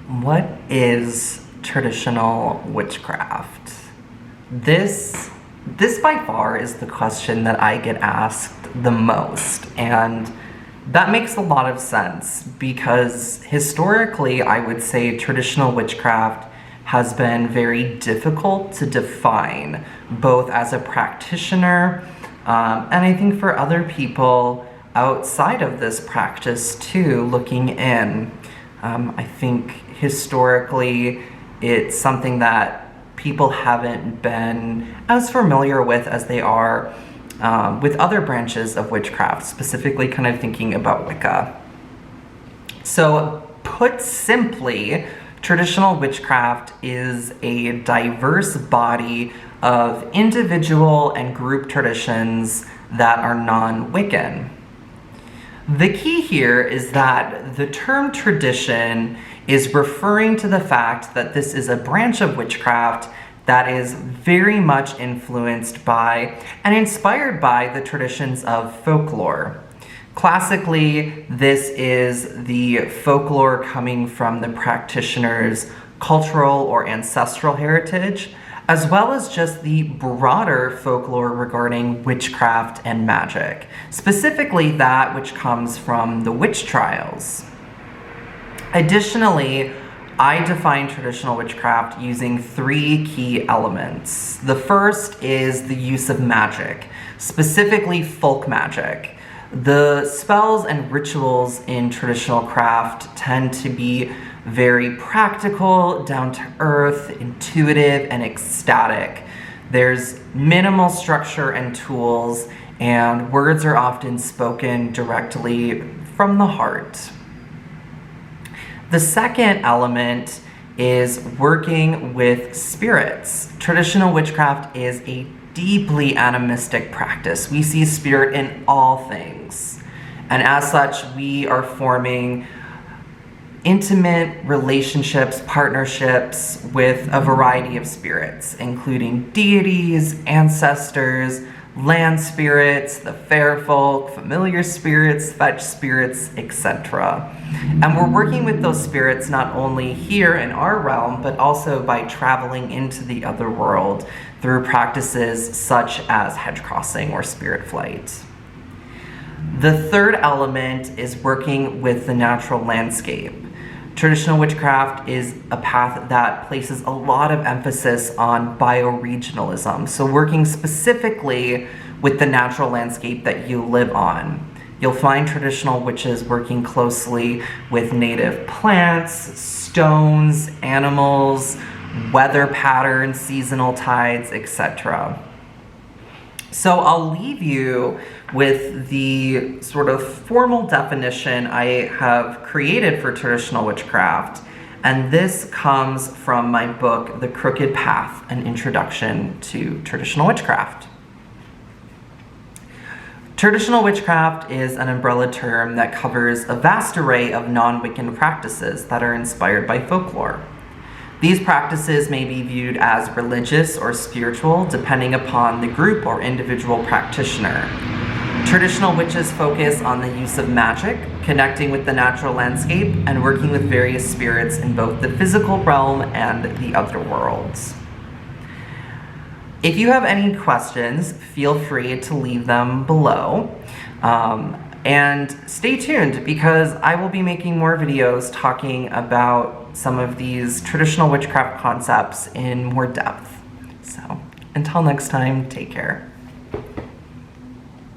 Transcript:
What is traditional witchcraft? This by far is the question that I get asked the most, and that makes a lot of sense because historically I would say traditional witchcraft has been very difficult to define, both as a practitioner and I think for other people outside of this practice too, looking in. I think historically it's something that people haven't been as familiar with as they are with other branches of witchcraft, specifically kind of thinking about Wicca. So put simply, traditional witchcraft is a diverse body of individual and group traditions that are non-Wiccan. The key here is that the term tradition is referring to the fact that this is a branch of witchcraft that is very much influenced by and inspired by the traditions of folklore. Classically, this is the folklore coming from the practitioner's cultural or ancestral heritage, as well as just the broader folklore regarding witchcraft and magic, specifically that which comes from the witch trials. Additionally, I define traditional witchcraft using 3 key elements. The first is the use of magic, specifically folk magic. The spells and rituals in traditional craft tend to be very practical, down to earth, intuitive, and ecstatic. There's minimal structure and tools, and words are often spoken directly from the heart. The second element is working with spirits. Traditional witchcraft is a deeply animistic practice. We see spirit in all things, and as such, we are forming intimate relationships, partnerships with a variety of spirits, including deities, ancestors, land spirits, the fair folk, familiar spirits, fetch spirits, etc. And we're working with those spirits not only here in our realm, but also by traveling into the other world through practices such as hedge crossing or spirit flight. The third element is working with the natural landscape. Traditional witchcraft is a path that places a lot of emphasis on bioregionalism, so working specifically with the natural landscape that you live on. You'll find traditional witches working closely with native plants, stones, animals, weather patterns, seasonal tides, etc. So I'll leave you with the sort of formal definition I have created for traditional witchcraft, and this comes from my book, The Crooked Path, An Introduction to Traditional Witchcraft. Traditional witchcraft is an umbrella term that covers a vast array of non-Wiccan practices that are inspired by folklore. These practices may be viewed as religious or spiritual, depending upon the group or individual practitioner. Traditional witches focus on the use of magic, connecting with the natural landscape, and working with various spirits in both the physical realm and the other worlds. If you have any questions, feel free to leave them below. And stay tuned because I will be making more videos talking about some of these traditional witchcraft concepts in more depth. So until next time, take care.